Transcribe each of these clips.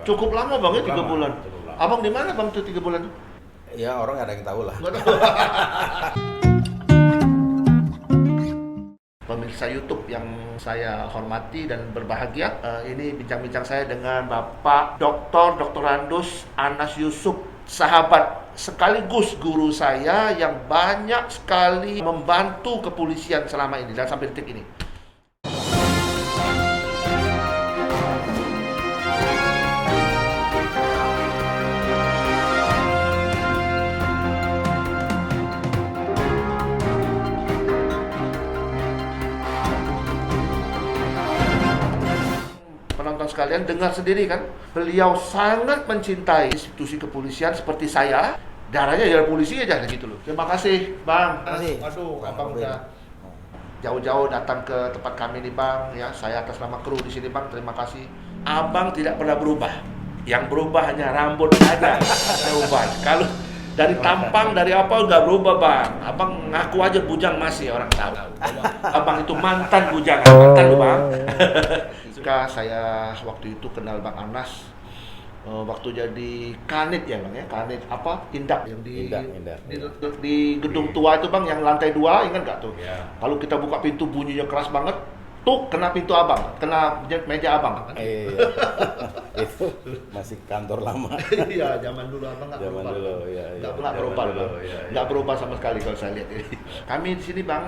Cukup lama bang ya, 3 bulan. Cukup lama. Abang di mana bang tuh 3 bulan? Ya orang nggak ada yang tahu lah. Nggak tahu. Pemirsa YouTube yang saya hormati dan berbahagia, ini bincang-bincang saya dengan Bapak Dr. Randus Anas Yusuf, sahabat sekaligus guru saya yang banyak sekali membantu kepolisian selama ini dan sampai detik ini. Penonton sekalian dengar sendiri kan, beliau sangat mencintai institusi kepolisian seperti saya. Darahnya ya polisi aja gitu loh. Terima kasih bang. Terima kasih. Waduh, Bang abang Robin. udah jauh-jauh datang ke tempat kami nih bang. Ya, saya atas nama kru di sini bang. Terima kasih. Abang tidak pernah berubah. Yang berubah hanya rambut aja. Saya ubah. Kalau dari tampang, dari apa nggak berubah bang. Abang ngaku aja bujang masih orang tahu. Abang itu mantan bujangan, mantan lu bang. Jika saya waktu itu kenal Bang Anas, waktu jadi kanit ya bang ya, kanit apa? Indak yang Indak. di gedung tua itu bang, yang lantai 2, ingat nggak tuh? Ya. Kalau kita buka pintu bunyinya keras banget, tuh kena pintu abang, kena meja abang. Iya. Itu masih kantor lama. Iya, zaman dulu abang nggak Zaman berubah. dulu, iya, iya. Nggak pernah Zaman berubah, dulu, bang. iya, iya. Nggak berubah sama sekali kalau saya lihat ini. Kami di sini bang,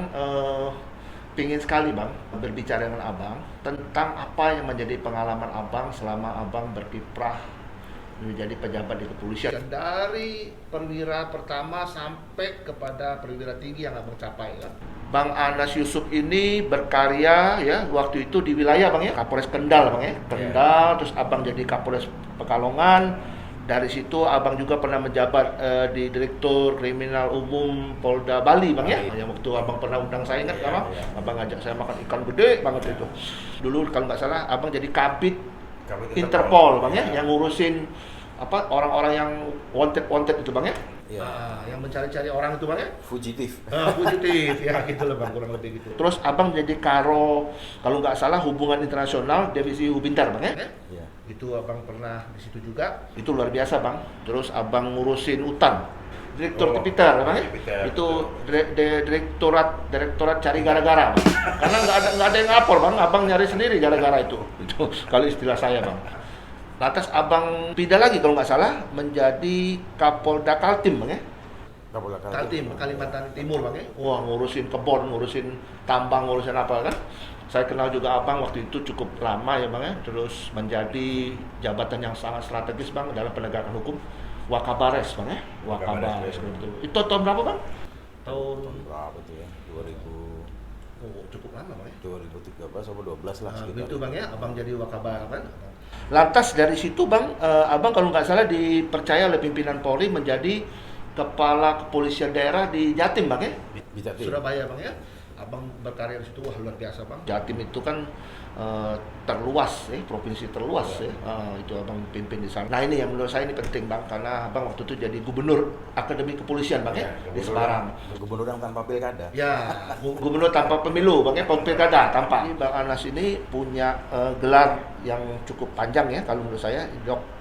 pingin sekali bang berbicara dengan abang tentang apa yang menjadi pengalaman abang selama abang berkiprah menjadi pejabat di kepolisian. Dan dari perwira pertama sampai kepada perwira tinggi yang abang capai kan. Bang Anas Yusuf ini berkarya ya waktu itu di wilayah bang ya, Kapolres Kendal bang ya, Kendal, terus abang jadi Kapolres Pekalongan. Dari situ abang juga pernah menjabat di Direktur Kriminal Umum Polda Bali bang ya. Yang waktu abang pernah undang saya ingat Iya, apa? iya. Abang ngajak saya makan ikan gede banget itu. Dulu kalau nggak salah abang jadi Kabid Interpol bang ya, yang ngurusin apa orang-orang yang wanted itu bang ya. Iya. Yang mencari-cari orang itu bang ya. Fugitif. Positif ya gitu loh bang, kurang lebih gitu. Terus abang jadi Karo kalau nggak salah hubungan internasional divisi Hubintar bang ya. Iya. Itu abang pernah di situ juga. Itu luar biasa bang. Terus abang ngurusin hutan. Direktur Tipiter bang ya. Tipiter, Itu direktorat cari gara-gara bang. Karena nggak ada yang lapor bang. Abang nyari sendiri gara-gara itu. Itu kalau istilah saya bang. Lantas abang pindah lagi kalau nggak salah menjadi Kapolda Kaltim bang ya. Kapolda Kaltim, Kalimantan Timur bang ya. Wah, ngurusin kebon, ngurusin tambang, ngurusin apa kan. Saya kenal juga abang waktu itu cukup lama ya bang ya. Terus menjadi jabatan yang sangat strategis bang dalam penegakan hukum. Wakabares bang ya. Wakabares gitu. Itu tahun berapa bang? Tahun berapa tuh ya? 2000. Oh, cukup lama bang ya. 2013 atau 12 lah sekitar. Gitu bang ya, abang jadi Wakabar kan. Lantas dari situ bang, abang kalau nggak salah dipercaya oleh pimpinan Polri menjadi Kepala Kepolisian Daerah di Jatim bang ya. Di Jatim. Surabaya bang ya. Abang berkarya di situ, wah luar biasa bang. Jatim itu kan terluas, provinsi terluas ya. Itu abang pimpin di sana. Nah ini yang menurut saya ini penting bang, karena abang waktu itu jadi gubernur Akademi Kepolisian bang ya, di Semarang. Gubernur yang tanpa pilkada. Ya, gubernur tanpa pemilu bang ya, pilkada tanpa. Bang Anas ini punya gelar yang cukup panjang ya, kalau menurut saya,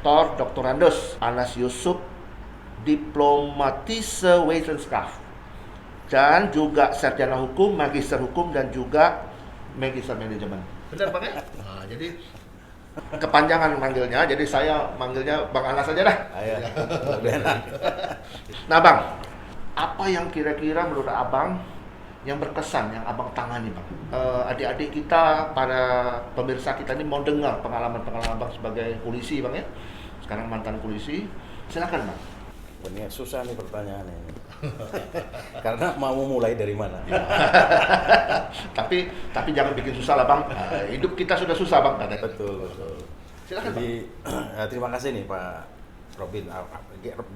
Dr. Randus Anas Yusuf, Diplomatische Wetenschap. Dan juga sarjana hukum, magister hukum, dan juga magister manajemen. Benar bang ya? Nah, jadi kepanjangan manggilnya, jadi saya manggilnya Bang Anas aja dah. Ayo, lebih enak. Nah bang, apa yang kira-kira menurut abang yang berkesan, yang abang tangani bang? Adik-adik kita, para pemirsa kita ini mau dengar pengalaman-pengalaman abang sebagai polisi bang ya. Sekarang mantan polisi, silakan bang. Ini susah nih pertanyaannya ini. Karena mau mulai dari mana? tapi jangan bikin susah lah bang. Hidup kita sudah susah bang. Betul. Silakan Jadi terima kasih nih Pak Robin.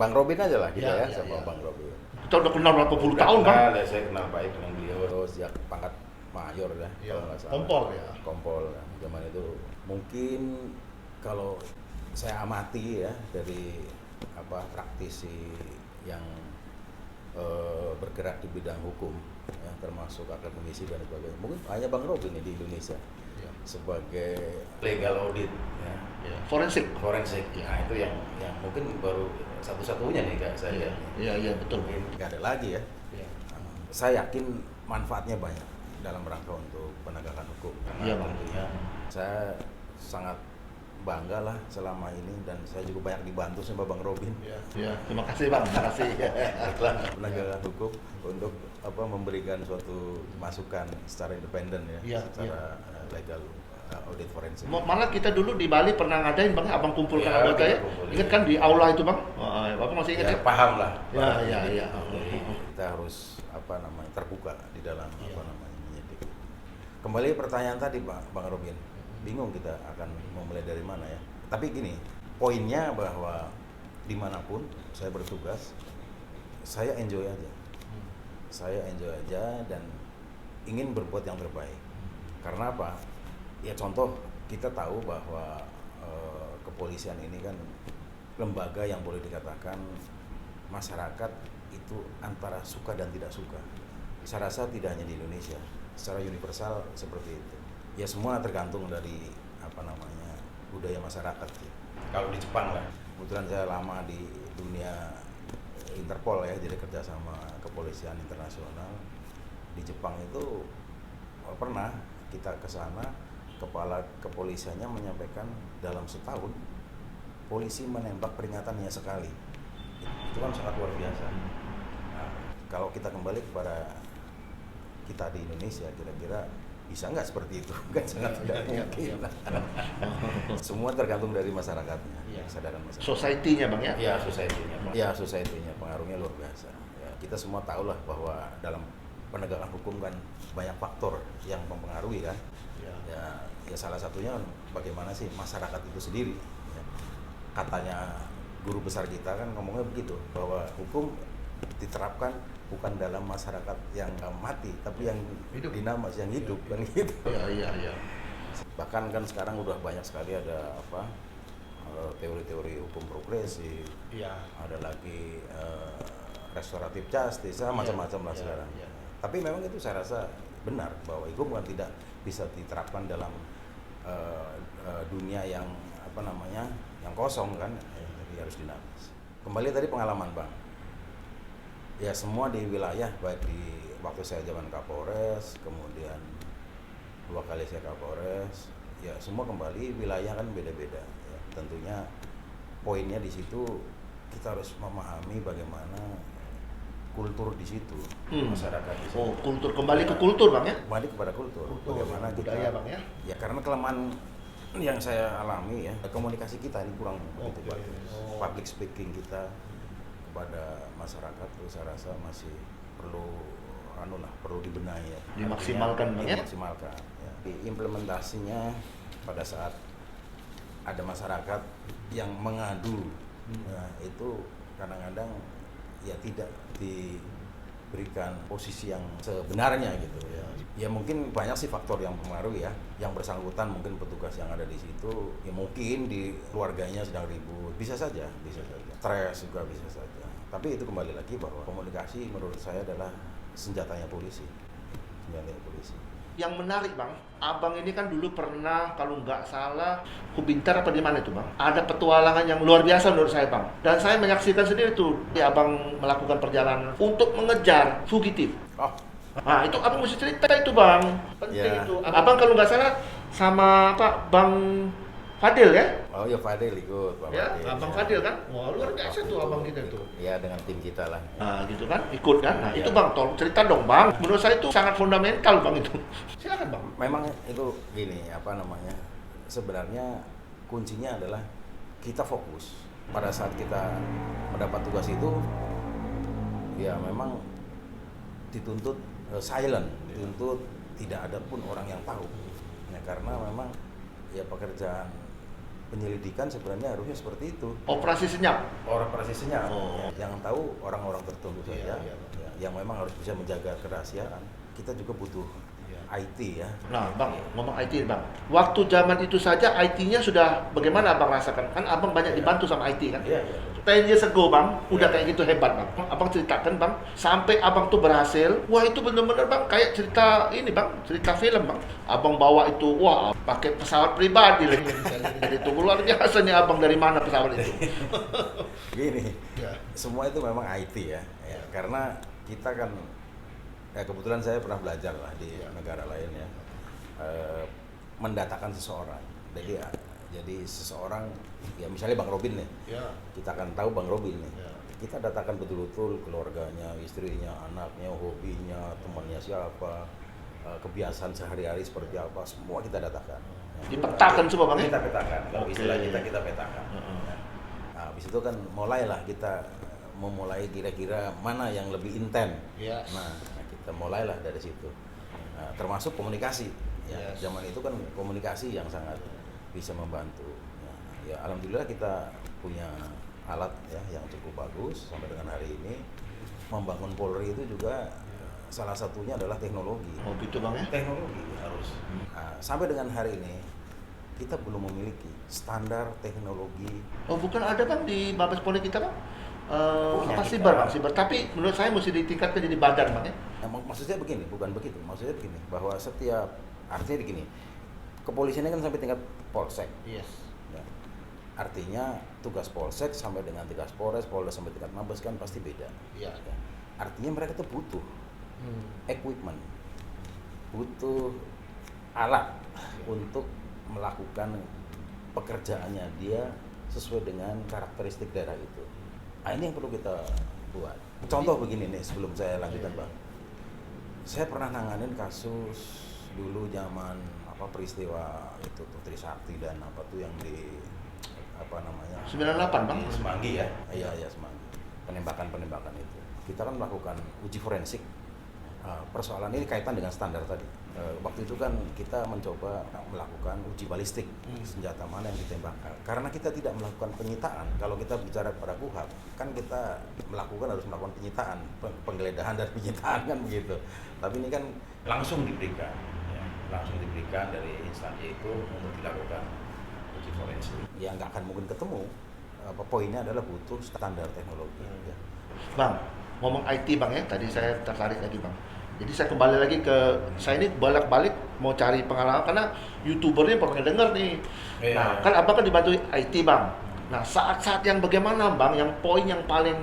Bang Robin aja lah kita ya, sama ya. Bang Robin. Kita udah kenal berapa puluh tahun bang. Saya kenal baik dengan beliau sejak pangkat mayor ya. Iya, kalau nggak salah. kompol ya. Kompol zaman itu. Mungkin kalau saya amati ya dari praktisi yang bergerak di bidang hukum ya, termasuk akademisi dan sebagainya. Mungkin hanya Bang Robin nih di Indonesia sebagai legal audit ya. Ya. Forensik. Forensik. Nah, itu yang mungkin baru satu-satunya nih Kak saya Iya, lihat. iya, iya, betul. Mungkin nggak ada lagi ya. Iya. Saya yakin manfaatnya banyak dalam rangka untuk penegakan hukum. Karena Iya, Bang. tentunya saya sangat bangga lah selama ini, dan saya juga banyak dibantu sama Bang Robin. Ya, terima kasih Bang, terima kasih. Penegakan hukum untuk memberikan suatu masukan secara independen ya, Iya, secara legal audit forensik. Malah kita dulu di Bali pernah ngadain Bang, abang kumpulkan Ya, anggota ya. kita kumpulin. Ingat kan di aula itu Bang? Bapak masih ingat Ya, ya? paham lah. Ya, ya, ya. Jadi kita harus terbuka di dalam Iya. menyidik. Kembali pertanyaan tadi Bang Robin, bingung kita akan memulai dari mana ya. Tapi gini, poinnya bahwa dimanapun saya bertugas, saya enjoy aja. Saya enjoy aja dan ingin berbuat yang terbaik. Karena apa? Ya contoh, kita tahu bahwa kepolisian ini kan lembaga yang boleh dikatakan masyarakat itu antara suka dan tidak suka. Saya rasa tidak hanya di Indonesia, secara universal seperti itu. Ya semua tergantung dari budaya masyarakat ya. Kalau di Jepang lah, kebetulan saya lama di dunia Interpol ya, jadi kerja sama kepolisian internasional. Di Jepang itu pernah kita ke sana, kepala kepolisiannya menyampaikan dalam setahun polisi menembak peringatan hanya sekali. Itu kan sangat luar biasa. Nah, kalau kita kembali kepada kita di Indonesia, kira-kira bisa nggak seperti itu? Kan sangat tidak mungkin. Semua tergantung dari masyarakatnya, kesadaran masyarakat. Society-nya Bang ya? Ya, society-nya. Ya, society-nya pengaruhnya luar biasa. Ya, kita semua tahu lah bahwa dalam penegakan hukum kan banyak faktor yang mempengaruhi kan. Ya salah satunya bagaimana sih masyarakat itu sendiri. Ya. Katanya guru besar kita kan ngomongnya begitu, bahwa hukum diterapkan bukan dalam masyarakat yang mati, tapi yang hidup. dinamis, yang hidup kan gitu. Iya. Bahkan kan sekarang udah banyak sekali ada teori-teori hukum progresif. Iya. Ada lagi restoratif justice, macam-macam lah sekarang. Iya. Tapi memang itu saya rasa benar bahwa hukum kan tidak bisa diterapkan dalam dunia yang yang kosong kan, jadi harus dinamis. Kembali tadi pengalaman Bang. Ya semua di wilayah, baik di waktu saya zaman Kapolres, kemudian 2 kali saya Kapolres, ya semua kembali wilayah kan beda-beda. Ya, tentunya poinnya di situ kita harus memahami bagaimana kultur di situ, masyarakat di situ. Oh, kultur, kembali ke kultur Bang ya? Kembali kepada kultur. Bagaimana budaya kita, Bang ya? Ya karena kelemahan yang saya alami ya, komunikasi kita ini kurang begitu bagus. Public speaking kita kepada masyarakat itu saya rasa masih perlu dibenahi ya. Dimaksimalkan Bang ya? Dimaksimalkan ya. Implementasinya pada saat ada masyarakat yang mengadu, nah, itu kadang-kadang ya tidak diberikan posisi yang sebenarnya gitu ya. Ya mungkin banyak sih faktor yang mempengaruhi ya. Yang bersangkutan mungkin petugas yang ada di situ, ya mungkin di keluarganya sedang ribut, bisa saja. Stres juga bisa saja. Tapi itu kembali lagi bahwa komunikasi menurut saya adalah senjatanya polisi. Yang menarik Bang, Abang ini kan dulu pernah kalau nggak salah Kubintar apa di mana itu Bang? Ada petualangan yang luar biasa menurut saya Bang. Dan saya menyaksikan sendiri tuh, ya Abang melakukan perjalanan untuk mengejar fugitif. Oh. Nah itu Abang mesti cerita itu Bang, penting Ya. itu. Abang kalau nggak salah sama Bang Fadil ya? Oh ya Fadil ikut. Ya, Abang Fadil kan? Wah luar biasa tuh Abang kita tuh. Ya dengan tim kita lah. Nah gitu kan, ikut kan? Nah Ya. itu Bang, tolong cerita dong Bang. Menurut saya itu sangat fundamental Bang itu. Silakan Bang. Memang itu gini, sebenarnya kuncinya adalah kita fokus. Pada saat kita mendapat tugas itu, ya memang dituntut silent, dituntut tidak ada pun orang yang tahu. Ya, karena memang ya pekerjaan penyelidikan sebenarnya harusnya seperti itu. Operasi senyap. Operasi senyap. Oh. Yang tahu orang-orang tertentu saja, Iya. ya, yang memang harus bisa menjaga kerahasiaan. Kita juga butuh IT ya. Nah Bang, ngomong IT Bang. Waktu zaman itu saja IT-nya sudah bagaimana Abang rasakan? Kan Abang banyak dibantu sama IT kan? Iya. 10 years ago bang, udah kayak gitu hebat bang. Abang ceritakan bang, sampai abang tuh berhasil. Wah itu bener-bener bang, kayak cerita ini bang, cerita film bang. Abang bawa itu, wah pakai pesawat pribadi lagi. Jadi itu luar biasa nih abang, dari mana pesawat itu? Gini, Ya. semua itu memang IT ya, karena kita kan, ya kebetulan saya pernah belajar lah di negara lain ya, mendatakan seseorang. Jadi seseorang, ya misalnya Bang Robin nih, Ya. kita akan tahu Bang Robin nih, Ya. kita datakan betul-betul keluarganya, istrinya, anaknya, hobinya, temannya siapa, kebiasaan sehari-hari seperti apa, semua kita datakan. Dipetakan semua bang ya? Kita petakan, kalau Oke. istilah kita petakan. Heeh. Nah, habis itu kan mulailah kita memulai kira-kira mana yang lebih intent. Yes. Nah, kita mulailah dari situ. Nah, termasuk komunikasi. Ya, Yes. zaman itu kan komunikasi yang sangat bisa membantu. Ya, alhamdulillah kita punya alat ya yang cukup bagus sampai dengan hari ini. Membangun Polri itu juga salah satunya adalah teknologi. Oh gitu bang ya? Teknologi harus. Nah, sampai dengan hari ini kita belum memiliki standar teknologi. Oh bukan ada bang di Mabes Polri kita bang? Punya Apa kita. siber bang? Siber. Tapi menurut saya mesti ditingkatkan jadi badan bang ya? Nah, maksudnya begini, bukan begitu. Maksudnya begini, bahwa setiap artinya begini, kepolisian kan sampai tingkat polsek. Yes. Ya. Artinya tugas polsek sampai dengan tugas Polres, Polres sampai tingkat Mabes kan pasti beda. Iya. Ya. Artinya mereka tuh butuh equipment, butuh alat untuk melakukan pekerjaannya dia sesuai dengan karakteristik daerah itu. Nah, ini yang perlu kita buat. Contoh begini nih, sebelum saya lanjutkan bang, saya pernah nanganin kasus dulu zaman apa peristiwa itu tuh Trisakti dan apa tuh yang di apa namanya 98 bang? di Semanggi ya, iya Semanggi, penembakan itu kita kan melakukan uji forensik. Persoalan ini kaitan dengan standar tadi. Waktu itu kan kita mencoba melakukan uji balistik senjata mana yang ditembakkan. Karena kita tidak melakukan penyitaan. Kalau kita bicara pada KUHP, kan kita harus melakukan penyitaan, penggeledahan dan penyitaan kan begitu. Tapi ini kan langsung diberikan, ya, langsung diberikan dari instansi itu untuk dilakukan uji forensik. Ya nggak akan mungkin ketemu. Poinnya adalah butuh standar teknologi. Ya. Bang, ngomong IT bang ya, tadi saya tertarik lagi bang. Jadi saya kembali lagi ke, saya ini balik mau cari pengalaman karena YouTubernya pernah denger nih. Iya. Nah, kan abang kan dibantu IT bang. Nah, saat-saat yang bagaimana bang, yang poin yang paling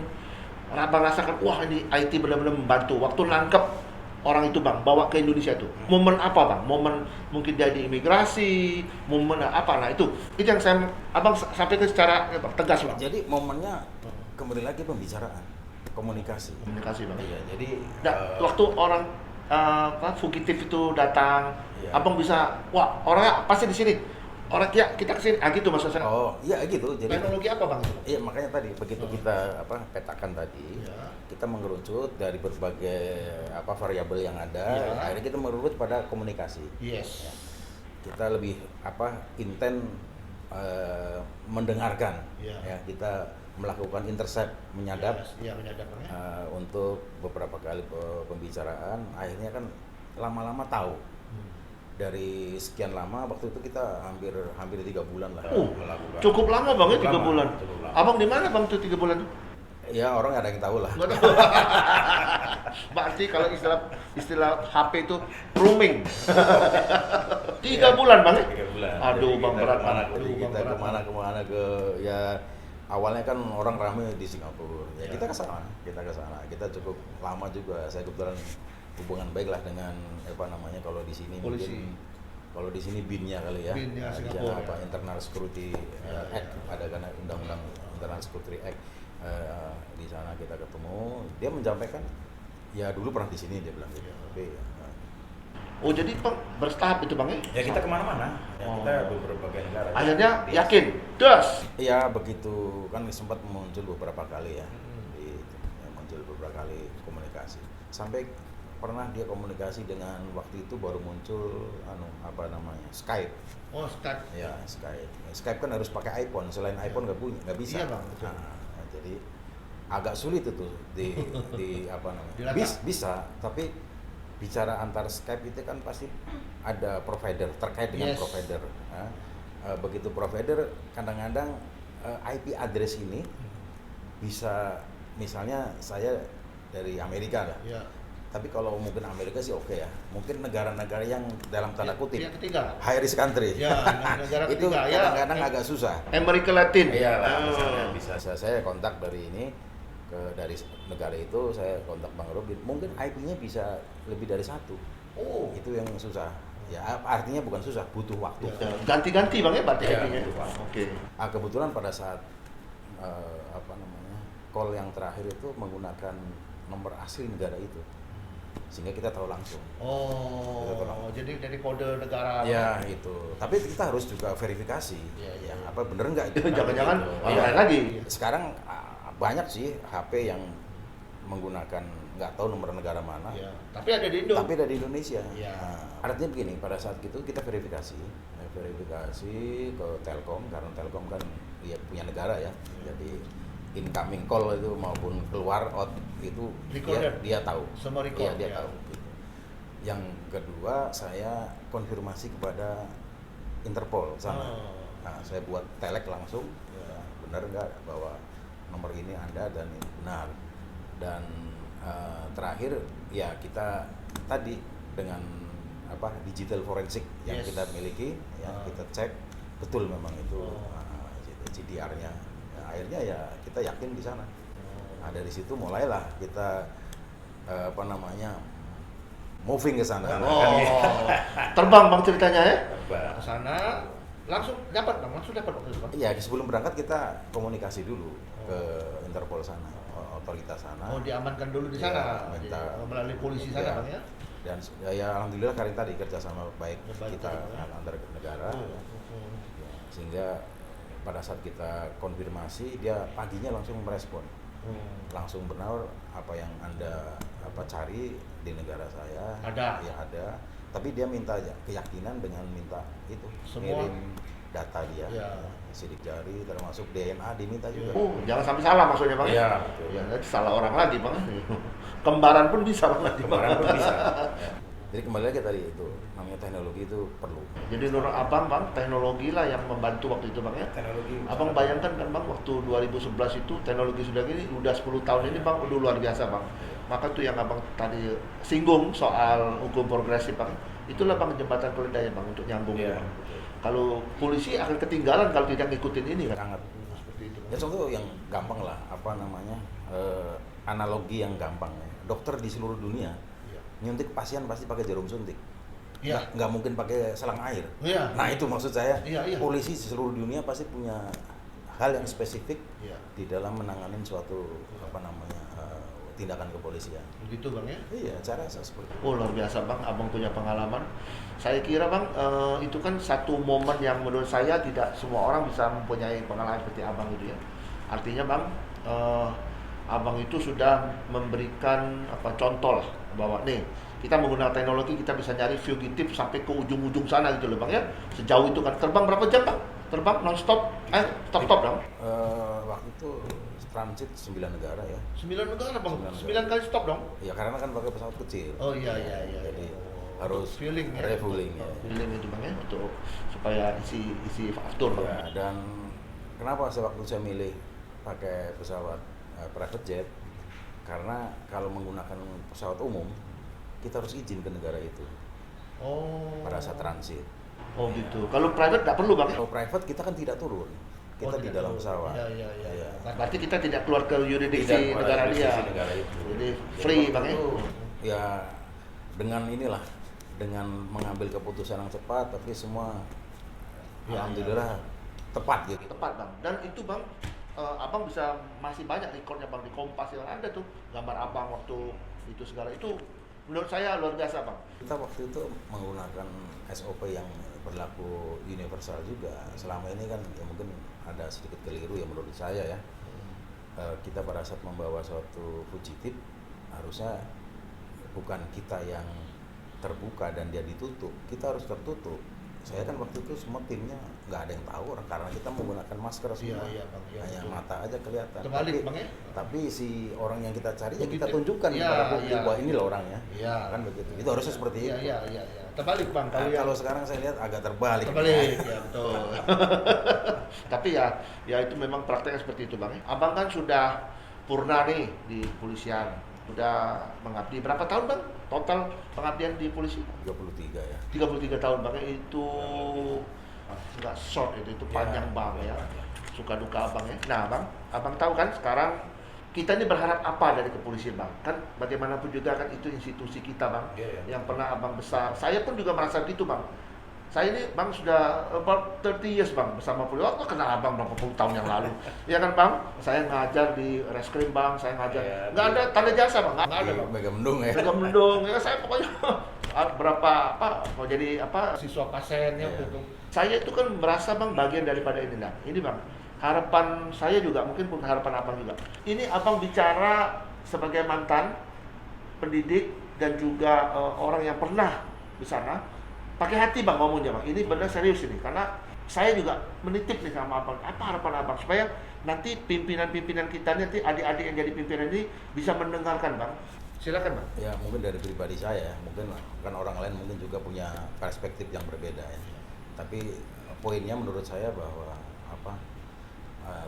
abang rasakan, wah ini IT benar-benar membantu. Waktu nangkep orang itu bang, bawa ke Indonesia tuh. Momen apa bang? Momen mungkin dia di imigrasi, momen apa? Nah itu yang saya, abang sampaikan secara tegas bang. Jadi momennya kembali lagi pembicaraan, komunikasi. Komunikasi bang. Iya, jadi Nah, waktu orang fugitif itu datang, Iya. abang bisa, wah orangnya pasti di sini, orang ya kita kesini, gitu maksud saya. oh iya gitu. Jadi Teknologi apa bang itu? iya makanya tadi begitu kita petakan tadi, Iya. kita mengerucut dari berbagai variabel yang ada, Iya. akhirnya kita mengerucut pada komunikasi. Yes. Kita lebih intent mendengarkan, Iya. ya kita melakukan intercept, menyadap. Iya menyadap bang ya. Untuk beberapa kali pembicaraan, akhirnya kan lama-lama tahu. Dari sekian lama, waktu itu kita hampir 3 bulan lah melakukan. Cukup lama bang ya, Cukup 3 lama, bulan. cukup lama. Abang di mana bang tuh 3 bulan? Ya orang ada yang tahu lah. Nggak tahu. Berarti kalau istilah HP itu roaming. 3 bulan bang ya? 3 bulan. Aduh Jadi bang kita berat kemana, bang. Aduh, kita Bang, berat, kemana ke ya awalnya kan orang ramai di Singapura. Ya, Ya. kita ke sana. Kita cukup lama juga. Saya kebetulan hubungan baik lah dengan kalau di sini Polisi. mungkin kalau di sini BIN-nya kali ya. BIN-nya Di sana Singapura, ya. Internal Security Act, ada karena undang-undang Internal Security Act. Di sana kita ketemu, dia menyampaikan ya dulu pernah di sini, dia bilang gitu. Tapi Oh jadi bang bertahap itu bang ya? ya kita kemana-mana, ya, Oh. kita berbagai negara. Akhirnya Di- yakin, das. Ya begitu kan sempat muncul beberapa kali ya, muncul beberapa kali komunikasi. Sampai pernah dia komunikasi dengan waktu itu baru muncul Skype. Oh start. Ya Skype. Skype kan harus pakai iPhone, selain iPhone nggak bisa. Iya, Bang, betul. Nah, jadi agak sulit itu di Dilacak. bisa, tapi bicara antar Skype itu kan pasti ada provider terkait dengan Yes. provider. Begitu provider kadang-kadang IP address ini bisa, misalnya saya dari Amerika lah. Ya. Tapi kalau mungkin Amerika sih oke ya. Mungkin negara-negara yang dalam tanda kutip Pihak ketiga. high risk country. Ya, negara Itu ketiga. Ya. kadang-kadang agak susah. Amerika Latin. Iya lah, Oh. misalnya bisa saya kontak dari ini dari negara itu, saya kontak Bang Robin. Mungkin IP-nya bisa lebih dari satu. Oh. Itu yang susah. Ya artinya bukan susah, butuh waktu. Ya, ganti-ganti Bang ya berarti Ya, IP-nya. betul, Pak. Oke. Kebetulan pada saat call yang terakhir itu menggunakan nomor asli negara itu, sehingga kita tahu langsung. Oh, jadi dari kode negara. Ya itu. Tapi kita harus juga verifikasi. Iya. Apa bener nggak itu? Jangan-jangan Gitu. orang lain lagi. Sekarang banyak sih HP yang menggunakan nggak tahu nomor negara mana. Iya. Tapi ada di Indo. Tapi dari Indonesia. Iya. Artinya begini, pada saat itu kita verifikasi ke Telkom, karena Telkom kan ya punya negara ya. Jadi incoming call itu maupun keluar out itu dia tahu. Semua record. Iya, dia tahu. Gitu. Yang kedua, saya konfirmasi kepada Interpol sana. Nah, saya buat telek langsung. Ya, benar nggak bahwa nomor ini Anda dan ini benar. Dan terakhir ya kita tadi dengan digital forensik yang kita miliki, ya kita cek betul memang itu CDR-nya. Ya, akhirnya ya kita yakin di sana. Nah, dari situ mulailah kita moving ke sana. Terbang Bang ceritanya ya? Terbang. Ke sana langsung dapat Bang, waktu itu Bang. Iya, sebelum berangkat kita komunikasi dulu ke Interpol sana, otoritas sana. Oh, diamankan dulu di sana. Minta melalui polisi sana Bang ya. Dan ya alhamdulillah kali tadi kerjasama baik kita antar negara. Sehingga pada saat kita konfirmasi, dia paginya langsung merespon. Langsung benar apa yang Anda cari di negara saya ada. Ya ada, tapi dia minta keyakinan dengan minta itu semua kirim data dia, sidik jari termasuk DNA diminta juga. Jangan sampai salah maksudnya Bang. Iya, betul. Ya, nanti salah orang lagi Bang. Kembaran pun bisa Bang nanti. Kembaran pun bisa. Ya. Jadi kembali lagi tadi itu namanya teknologi itu perlu. Jadi menurut Abang Bang, teknologi lah yang membantu waktu itu Bang ya. Teknologi. Abang bayangkan kan Bang, waktu 2011 itu teknologi sudah gini, udah 10 tahun ini Bang udah luar biasa Bang. Maka tuh yang Abang tadi singgung soal hukum progresif Bang, itulah Bang jembatan keledai Bang untuk nyambung Bang. Kalau polisi akan ketinggalan kalau tidak ngikutin ini kan. Sangat. Seperti itu. Ya contoh yang gampang lah, analogi yang gampang ya. Dokter di seluruh dunia nyuntik pasien pasti pakai jarum suntik. Iya. Nggak mungkin pakai selang air. Iya. Nah itu maksud saya. Iya. Polisi di seluruh dunia pasti punya hal yang spesifik di dalam menangani suatu tindakan kepolisian. Begitu Bang ya? Iya, cara seperti itu. Oh luar biasa Bang, Abang punya pengalaman. Saya kira Bang, itu kan satu momen yang menurut saya tidak semua orang bisa mempunyai pengalaman seperti Abang itu ya. Artinya Bang, Abang itu sudah memberikan contoh lah bahwa nih kita menggunakan teknologi kita bisa nyari fugitif sampai ke ujung-ujung sana gitu loh Bang ya. Sejauh itu kan terbang berapa jam Bang? Terbang non-stop? Stop dong? Waktu itu transit 9 negara ya. 9 negara Bang? 9 kali stop dong? Ya karena kan pakai pesawat kecil. Oh iya. Jadi harus refueling ya. Refueling ya. Refueling itu Bang ya, untuk supaya isi faktur Bang. Ya, dan kenapa waktu saya milih pakai pesawat private jet? Karena kalau menggunakan pesawat umum kita harus izin ke negara itu. Pada saat transit. Oh gitu. Kalau private nggak perlu Bang? Kalau private kita kan tidak turun. Kita di dalam pesawat. Iya. Berarti kita tidak keluar ke yurisdiksi negara dia. Jadi free Bang ya. Ya dengan inilah, dengan mengambil keputusan yang cepat, tapi semua alhamdulillah tepat gitu. Tepat Bang. Dan itu Bang, Abang bisa masih banyak rekornya Bang di Kompas yang ada tuh gambar Abang waktu itu segala itu. Menurut saya luar biasa Bang. Kita waktu itu menggunakan SOP yang berlaku universal juga. Selama ini kan ya mungkin ada sedikit keliru ya menurut saya ya. Kita pada saat membawa suatu fugitif harusnya bukan kita yang terbuka dan dia ditutup, kita harus tertutup. Saya kan waktu itu semua timnya nggak ada yang tahu karena kita menggunakan masker semua. Iya Bang. Hanya mata aja kelihatan. Terbalik Bang ya. Tapi si orang yang kita cari ya kita tunjukkan kepada publik bahwa ini loh orangnya. Iya. Kan begitu. Itu harusnya seperti itu. Iya. Terbalik Bang. Kalau sekarang saya lihat agak terbalik. Terbalik ya betul. Tapi ya itu memang prakteknya seperti itu bang. Abang kan sudah purna nih di polisian, sudah mengabdi berapa tahun bang? Total pengabdian di polisi? 33 ya. 33 tahun bang, itu nggak short itu panjang bang ya. Suka duka abang ya. Nah bang, abang tahu kan sekarang kita ini berharap apa dari kepolisian bang? Kan bagaimanapun juga kan itu institusi kita bang, yang pernah abang besar. Saya pun juga merasa gitu bang. Saya ini bang sudah about 30 years bang bersama polisi. Waktu kenal abang berapa puluh tahun yang lalu, ya kan bang? Saya ngajar di reskrim bang, saya ngajar. Nggak ada tanda jasa bang, nggak ada bang. Megamendung ya. Megamendung ya, saya pokoknya berapa mau jadi siswa pasen ya waktu itu. Saya itu kan merasa bang bagian daripada ini nah. Ini bang, harapan saya juga mungkin pun harapan abang juga. Ini abang bicara sebagai mantan pendidik dan juga orang yang pernah di sana. Pakai hati bang ngomongnya bang, ini benar serius ini, karena saya juga menitip nih sama abang, apa harapan abang supaya nanti pimpinan-pimpinan kita nanti adik-adik yang jadi pimpinan ini bisa mendengarkan bang. Silakan bang. Ya mungkin dari pribadi saya, mungkin kan orang lain mungkin juga punya perspektif yang berbeda ya. Tapi poinnya menurut saya bahwa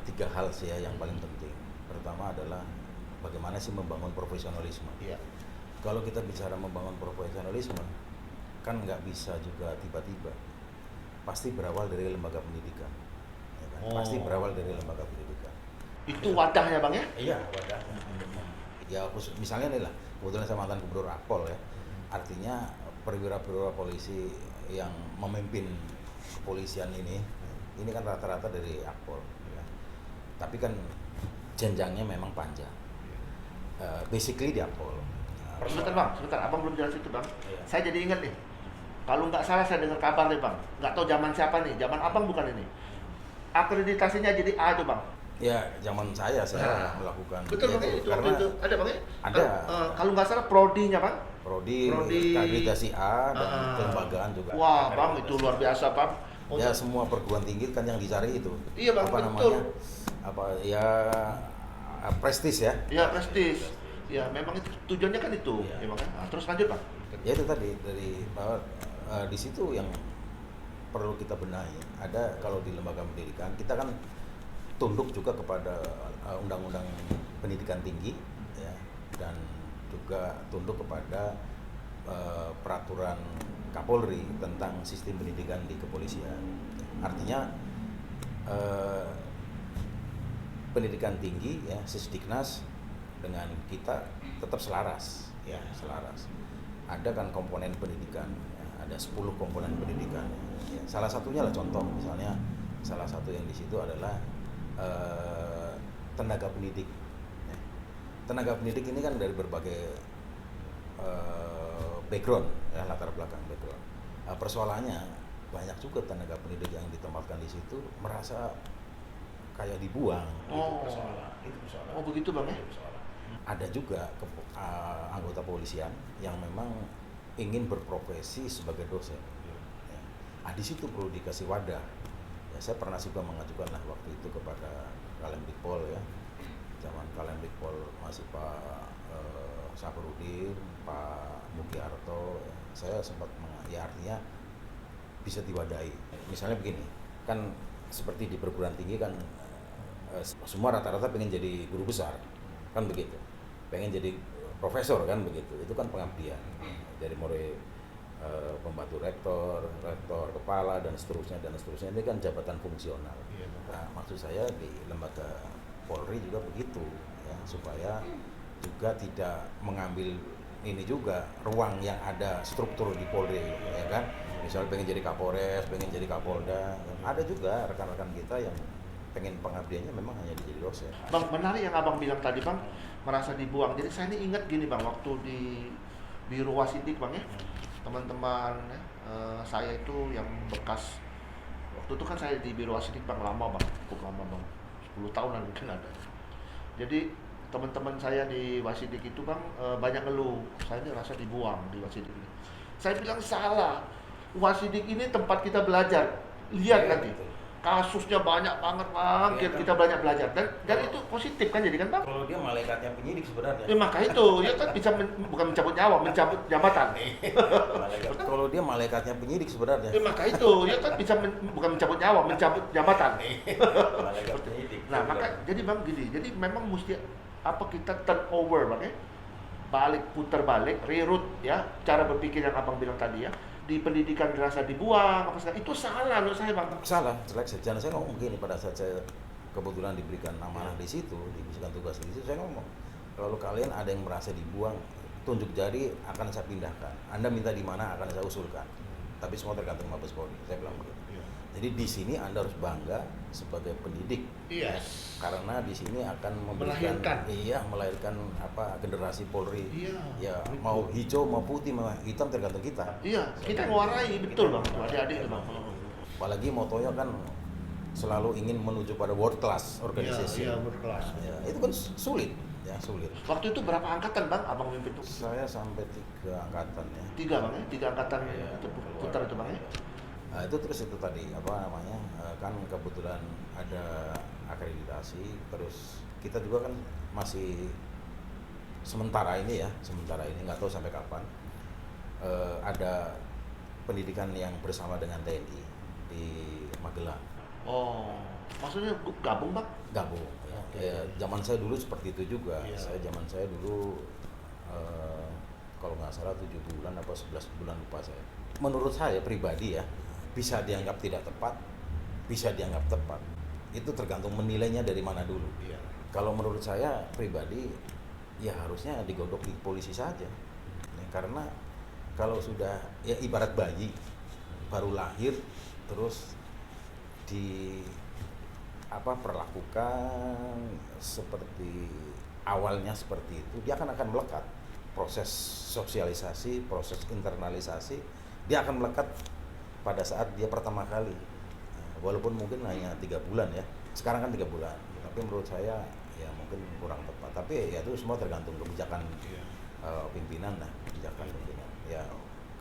tiga hal sih ya yang paling penting. Pertama adalah bagaimana sih membangun profesionalisme. Iya. Kalau kita bicara membangun profesionalisme, kan nggak bisa juga tiba-tiba. Pasti berawal dari lembaga pendidikan. Ya kan? Pasti berawal dari lembaga pendidikan. Itu wadahnya bang ya? Iya, wadahnya. Ya misalnya nih lah, kebetulan saya mantan gubernur Akpol ya. Artinya perwira-perwira polisi yang memimpin kepolisian ini kan rata-rata dari Akpol. Ya. Tapi kan jenjangnya memang panjang. Basically di Akpol. Sebentar bang, sebentar, abang belum jelas itu bang. Iya. Saya jadi ingat nih, kalau nggak salah saya dengar kabar nih bang, nggak tahu zaman siapa nih, zaman abang bukan ini. Akreditasinya jadi A itu bang. Ya, zaman saya melakukan Betul bang, itu karena itu ada bang ya? ada. Kalau nggak salah prodinya bang. Prodi akreditasi A dan kelembagaan juga. Wah bang, itu luar biasa bang. Ya semua perguruan tinggi kan yang dicari itu. Iya bang, apa betul. Namanya? Prestis ya. Iya prestis. Ya memang itu tujuannya kan itu. Ya. Ya, bang. Nah, terus lanjut bang. Ya itu tadi dari bahwa di situ yang perlu kita benahi. Ada kalau di lembaga pendidikan kita kan tunduk juga kepada undang-undang pendidikan tinggi ya, dan juga tunduk kepada peraturan Kapolri tentang sistem pendidikan di kepolisian. Artinya pendidikan tinggi ya, Sisdiknas dengan kita tetap selaras ya, selaras. Ada kan komponen pendidikan ya, ada 10 komponen pendidikan ya. Salah satunya lah contoh misalnya salah satu yang di situ adalah tenaga pendidik ya. Tenaga pendidik ini kan dari berbagai background ya, latar belakang background. Persoalannya banyak juga tenaga pendidik yang ditempatkan di situ merasa kayak dibuang. Oh. Itu persoalan. Oh begitu bang ya? Ada juga anggota polisian yang memang ingin berprofesi sebagai dosen. Ya. Di situ perlu dikasih wadah. Ya, saya pernah juga mengajukan lah waktu itu kepada Kalemdikpol ya. Zaman Kalemdikpol masih Pak Saparudin, Pak Mugiarto. Ya. Saya sempat artinya bisa diwadahi. Misalnya begini, kan seperti di perguruan tinggi kan semua rata-rata pengen jadi guru besar, kan begitu. Pengen jadi profesor kan begitu. Itu kan pengabdian. Dari mulai pembantu rektor, kepala dan seterusnya. Ini kan jabatan fungsional. Nah, maksud saya di lembaga Polri juga begitu ya, supaya juga tidak mengambil ini juga ruang yang ada struktur di Polri ya kan. Misalnya pengen jadi Kapolres, pengen jadi Kapolda. Ada juga rekan-rekan kita yang pengen pengabdiannya memang hanya jadi dosen. Bang, menarik yang abang bilang tadi bang, merasa dibuang. Jadi saya ini ingat gini bang, waktu di Biro Wasidik bang ya, teman-teman ya, saya itu yang bekas, waktu itu kan saya di Biro Wasidik bang, lama bang, cukup lama bang, 10 tahunan mungkin ada. Jadi teman-teman saya di Wasidik itu bang, banyak ngeluh, saya ini rasa dibuang di Wasidik ini. Saya bilang salah, Wasidik ini tempat kita belajar, lihat nanti. kasusnya banyak banget bang, Iya, kan? kita banyak belajar dan itu positif kan jadi kan bang? Kalau dia malaikatnya penyidik sebenarnya. Maka itu ya kan bisa bukan mencabut nyawa, mencabut jabatan. Kalau dia malaikatnya penyidik sebenarnya. Maka itu ya kan bisa bukan mencabut nyawa, mencabut jabatan. Malaikat penyidik. Nah maka jadi bang gini, jadi memang mesti apa kita turn over bang ya, balik putar balik, reroute ya cara berpikir yang abang bilang tadi ya. Di pendidikan dirasa dibuang apa segala itu salah menurut saya bang. Salah, jelek saja. Saya ngomong begini pada saat saya kebetulan diberikan amanah di situ, diberikan tugas di situ, saya ngomong kalau kalian ada yang merasa dibuang, tunjuk jari akan saya pindahkan. Anda minta di mana akan saya usulkan. Tapi semua tergantung Mabes Polri. Saya bilang begitu. Jadi di sini Anda harus bangga sebagai pendidik. Yes. Karena di sini akan memberikan melahirkan apa generasi Polri. Iya. Ya, mau hijau, mau putih, mau hitam tergantung kita. Iya, kita mewarai betul bang, adik-adik bang. Apalagi motonya kan selalu ingin menuju pada world class organization. Iya, berkelas. Ya, itu kan sulit, ya sulit. Waktu itu berapa angkatan bang abang mimpin tuh? Saya sampai 3 angkatan ya. 3 bang ya, 3 angkatan itu putar itu bang ya. Nah, itu terus itu tadi apa namanya kan kebetulan ada akreditasi, terus kita juga kan masih sementara ini nggak tahu sampai kapan ada pendidikan yang bersama dengan TNI di Magelang. Oh, maksudnya gabung bang? Gabung ya. Ya, zaman saya dulu seperti itu juga. Zaman saya dulu kalau nggak salah 7 bulan apa 11 bulan lupa saya. Menurut saya pribadi ya, bisa dianggap tidak tepat, bisa dianggap tepat. Itu tergantung menilainya dari mana dulu. Kalau menurut saya pribadi ya harusnya digodok di polisi saja. Ya, karena kalau sudah ya ibarat bayi baru lahir terus di perlakukan seperti awalnya seperti itu, dia akan melekat. Proses sosialisasi, proses internalisasi, dia akan melekat pada saat dia pertama kali. Walaupun mungkin hanya 3 bulan ya. Sekarang kan 3 bulan. Tapi menurut saya ya mungkin kurang tepat. Tapi ya itu semua tergantung kebijakan pimpinan lah, kebijakan pimpinan. Ya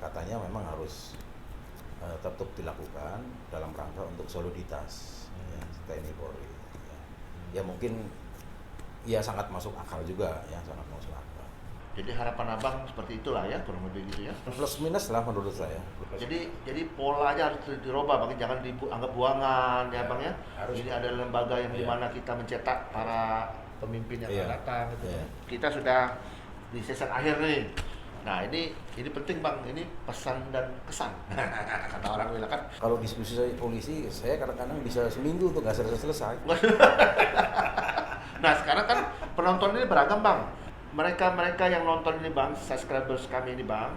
katanya memang harus tetap dilakukan dalam rangka untuk soliditas TNI Polri. Ya mungkin ya sangat masuk akal juga ya, sangat masuk akal. Jadi harapan abang seperti itulah ya, kurang lebih gitu ya. Plus minus lah menurut saya. Jadi polanya harus dirubah bang, jangan dianggap buangan ya bang ya. Harus. Ini adalah lembaga yang dimana kita mencetak para pemimpin yang akan datang gitu. Iya. Kita sudah di season akhir nih. Nah ini penting bang, ini pesan dan kesan kata orang bilang kan. Kalau diskusi saya polisi, saya kadang-kadang bisa seminggu tuh nggak selesai. Nah sekarang kan penonton ini beragam bang. Mereka yang nonton ini bang, subscribers kami ini bang,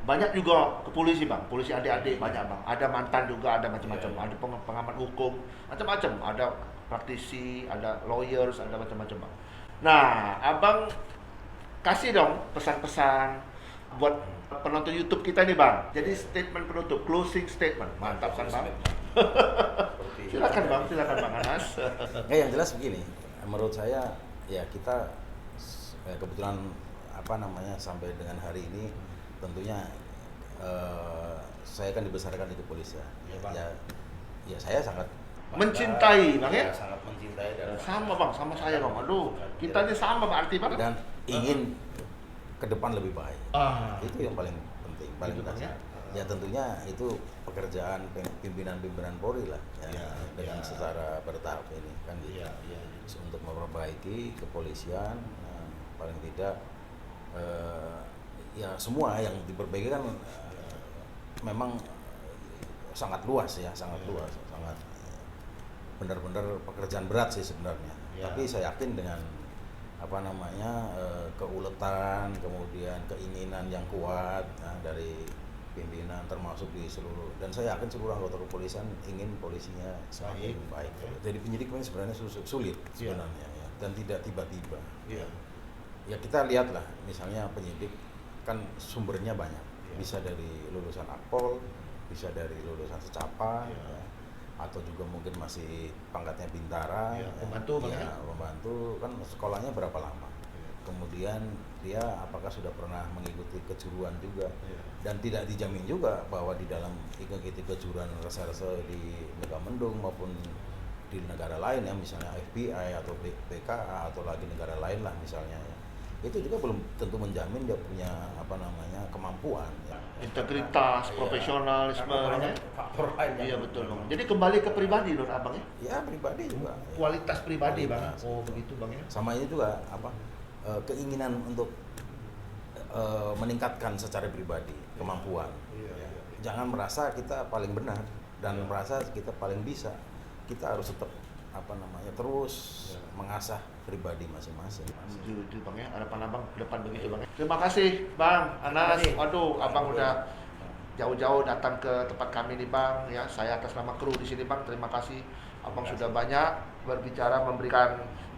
banyak juga ke polisi bang, polisi adik-adik banyak bang. Ada mantan juga, ada macam-macam, ada pengamat hukum, macam-macam. Ada praktisi, ada lawyers, ada macam-macam bang. Nah abang kasih dong pesan-pesan buat penonton YouTube kita nih bang. Jadi statement penutup, closing statement, mantap kan bang? Silakan bang Anas. Yang jelas begini, menurut saya ya kita kebetulan sampai dengan hari ini tentunya saya kan dibesarkan di kepolisian. Ya saya sangat mencintai bang ya? Sangat mencintai dan sama bang, sama saya bang. Aduh, kita ini sama berarti bang. Dan ingin ke depan lebih baik. Itu yang paling penting, paling dasar. Ya tentunya itu pekerjaan pimpinan Polri lah ya, dengan secara bertahap ini kan gitu. Untuk memperbaiki kepolisian paling tidak ya semua yang diperbaiki kan memang sangat luas ya, sangat benar-benar pekerjaan berat sih sebenarnya. Tapi saya yakin dengan keuletan, kemudian keinginan yang kuat dari pimpinan termasuk di seluruh, dan saya yakin seluruh anggota kepolisian ingin polisinya semakin baik. Jadi penyidik ini sebenarnya sulit sebenarnya ya, dan tidak tiba-tiba. Ya kita lihatlah misalnya penyidik kan sumbernya banyak, bisa dari lulusan Akpol, bisa dari lulusan Secapa, ya, atau juga mungkin masih pangkatnya Bintara, pembantu pembantu kan sekolahnya berapa lama, kemudian dia apakah sudah pernah mengikuti kejuruan juga, Iya. dan tidak dijamin juga bahwa di dalam mengikuti kejuruan reserse di Megamendung maupun di negara lain ya, misalnya FBI atau BKA atau lagi negara lain lah misalnya ya, itu juga belum tentu menjamin dia punya kemampuan ya. Integritas, Iya. profesionalisme. Karena banyak faktor lain yang- Iya betul bang. Jadi kembali ke pribadi Don abang ya. Ya pribadi juga ya. Kualitas pribadi bang. Kualitas. Oh begitu bang ya. Sama ini juga keinginan untuk meningkatkan secara pribadi kemampuan. Iya, Ya. iya. Jangan merasa kita paling benar dan Iya. merasa kita paling bisa. Kita harus tetap terus Iya. mengasah pribadi masing-masing. Setuju bang ya. Harapan abang ke depan begitu bang. Terima kasih bang Anas. kasih. Waduh abang udah jauh-jauh datang ke tempat kami nih bang ya. Saya atas nama kru di sini bang. Terima kasih. Abang Terima kasih. sudah banyak berbicara, memberikan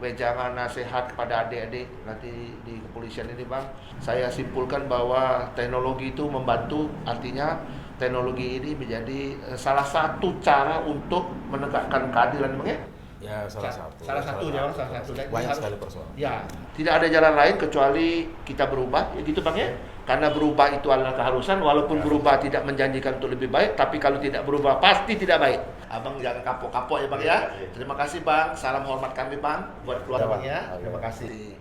wejangan nasihat kepada adik-adik nanti di kepolisian ini bang. Saya simpulkan bahwa teknologi itu membantu, artinya teknologi ini menjadi salah satu cara untuk menegakkan keadilan bang ya. Ya salah satu. Salah satunya, Bang, salah satu. Dan Banyak harus- sekali persoalan. Ya, tidak ada jalan lain kecuali kita berubah, ya gitu bang ya. Karena berubah itu adalah keharusan, walaupun berubah tidak menjanjikan untuk lebih baik, tapi kalau tidak berubah pasti tidak baik. Abang jangan kapok-kapok ya bang ya. Terima kasih bang, salam hormat kami bang buat keluarga bang ya. Terima kasih.